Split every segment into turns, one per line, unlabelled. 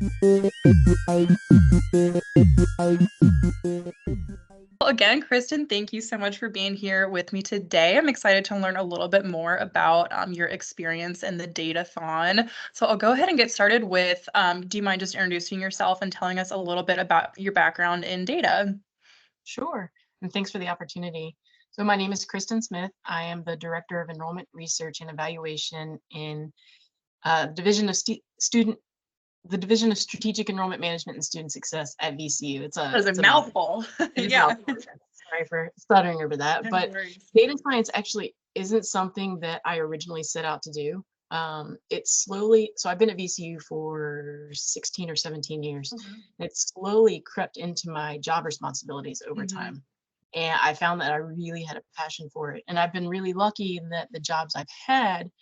Well, again, Kristen, thank you so much for being here with me today. I'm excited to learn a little bit more about your experience in the Datathon. So I'll go ahead and get started with, do you mind just introducing yourself and telling us a little bit about your background in data?
Sure, and thanks for the opportunity. So my name is Kristin Smith. I am the Director of Enrollment Research and Evaluation in Division of Student, the Division of Strategic Enrollment Management and Student Success at VCU.
That is a
It's a mouthful.
mouthful.
It is a
Yeah.
mouthful. Sorry for stuttering over that.
No
But
worries.
data science actually isn't something that I originally set out to do. It's slowly, so I've been at VCU for 16 or 17 years.
Oh, wow.
It's slowly crept into my job responsibilities over
Mhm.
time. And I found that I really had a passion for it. And I've been really lucky in that the jobs I've had,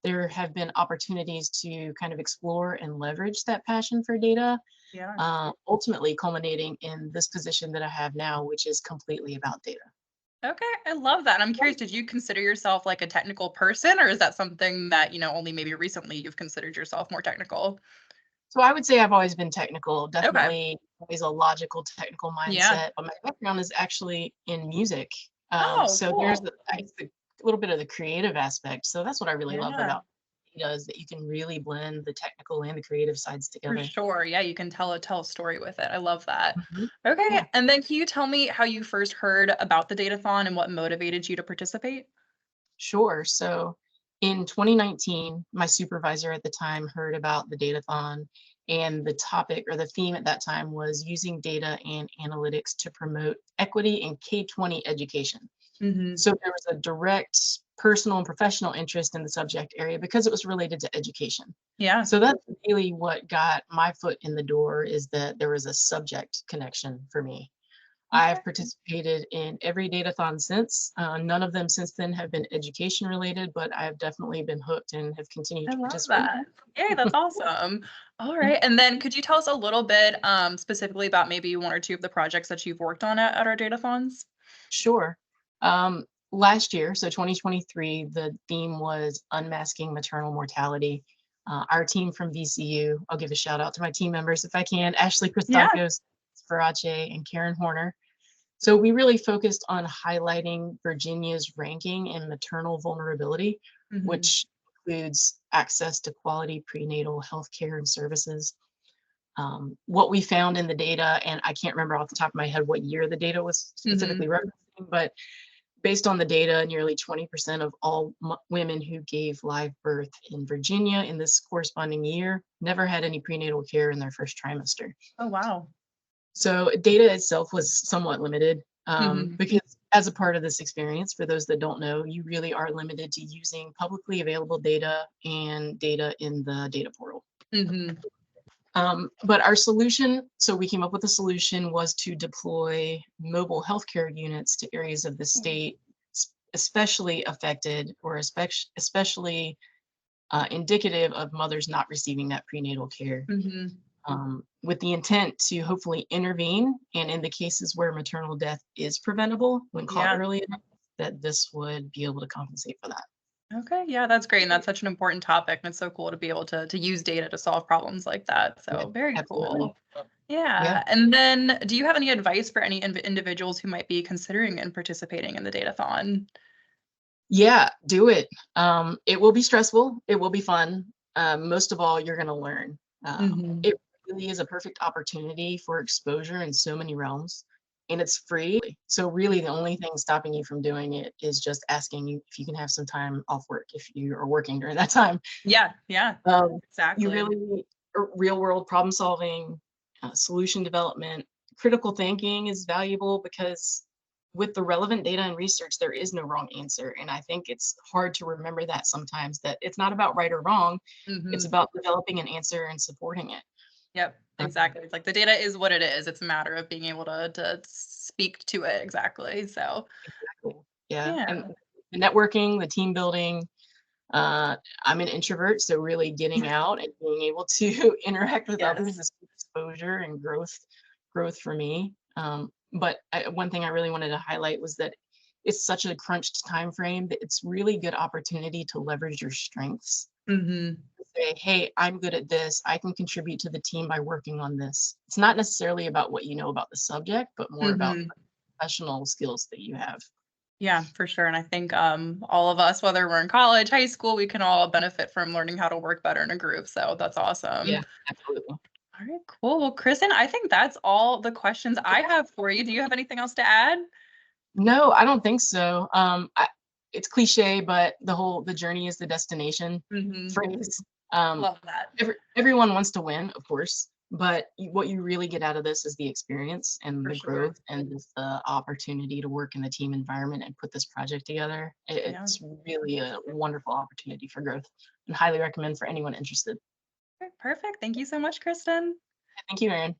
there have been opportunities to kind of explore and leverage that passion for data,
Yeah.
ultimately culminating in this position that I have now, which is completely about data.
Okay, I love that. I'm curious, did you consider yourself like a technical person, or is that something that, only maybe recently you've considered yourself more technical?
So I would say I've always been technical,
Okay.
definitely always a logical, technical
Yeah.
mindset, but my background is actually in music.
Oh,
So there's
cool.
a little bit of the creative aspect. So that's what I really love
Yeah.
about data is that you can really blend the technical and the creative sides
For
together.
sure. Yeah, you can tell a story with it. I love that.
Mhm.
Okay,
Yeah.
and then can you tell me how you first heard about the Datathon and what motivated you to participate?
Sure. So in 2019, my supervisor at the time heard about the Datathon, and the topic or the theme at that time was using data and analytics to promote equity in K-20 education.
Mhm.
So there was a direct personal and professional interest in the subject area because it was related to education.
Yeah.
So that's really what got my foot in the door, is that there was a subject connection for me.
Okay.
I've participated in every Datathon since. None of them since then have been education related, but I've definitely been hooked and have continued
I
to
love
participate.
that. Yay, that's awesome. All
Mhm.
right, and then could you tell us a little bit, specifically about maybe 1 or 2 of the projects that you've worked on at our Datathons?
Sure. Last year, so 2023, the theme was unmasking maternal mortality. Our team from VCU, I'll give a shout out to my team members if I can, Ashley
Yeah.
Christakos, Farace, and Karen Horner. So we really focused on highlighting Virginia's ranking in maternal vulnerability,
Mhm.
which includes access to quality prenatal health care and services. What we found in the data, and I can't remember off the top of my head what year the data was
Mhm.
specifically referencing, but based on the data, nearly 20% of all women who gave live birth in Virginia in this corresponding year never had any prenatal care in their first trimester.
Oh, wow.
So data itself was somewhat limited,
Mhm.
because as a part of this experience, for those that don't know, you really are limited to using publicly available data and data in the data portal.
Mhm.
But our solution, so we came up with a solution, was to deploy mobile healthcare units to areas of the state, especially affected or especially indicative of mothers not receiving that prenatal care,
Mhm.
with the intent to hopefully intervene. And in the cases where maternal death is preventable when caught
Yeah.
early enough, that this would be able to compensate for that.
Okay, yeah, that's great, and that's such an important topic, and it's so cool to be able to use data to solve problems like that,
Yeah,
so very
absolutely.
cool.
Yeah.
Yeah, and then do you have any advice for any individuals who might be considering and participating in the Datathon?
Yeah, do it. It will be stressful. It will be fun. Most of all, you're going to learn.
Mhm.
It really is a perfect opportunity for exposure in so many realms, and it's free. So really, the only thing stopping you from doing it is just asking you if you can have some time off work if you are working during that time.
Yeah, yeah,
Um, you
exactly.
really real world problem solving, solution development, critical thinking is valuable because with the relevant data and research, there is no wrong answer. And I think it's hard to remember that sometimes, that it's not about right or wrong. It's
Mhm.
about developing an answer and supporting it.
Yep,
Um,
exactly. It's like the data is what it is. It's a matter of being able to speak to it exactly. So,
exactly. Yeah. And
yeah.
the networking, the team building. I'm an introvert, so really getting out and being able to interact with others
Yes.
is exposure and growth for me. But one thing I really wanted to highlight was that it's such a crunched time frame that it's really good opportunity to leverage your strengths.
Mhm.
say, hey, I'm good at this. I can contribute to the team by working on this. It's not necessarily about what you know about the subject, but more about
Hmm.
the professional skills that you have.
Yeah, for sure. And I think all of us, whether we're in college, high school, we can all benefit from learning how to work better in a group. So that's awesome.
Yeah, absolutely.
All right, cool. Well, Kristen, I think that's all the questions I have for you. Do you have anything else to add?
No, I don't think so. It's cliche, but the journey is the destination
Hmm.
phrase. Um,
Love that.
everyone wants to win, of course, but what you really get out of this is the experience and
For
the
sure.
growth and just the opportunity to work in the team environment and put this project together.
Yeah.
It's really a wonderful opportunity for growth and highly recommend for anyone interested.
Okay, perfect. Thank you so much, Kristen.
Thank you, Erin.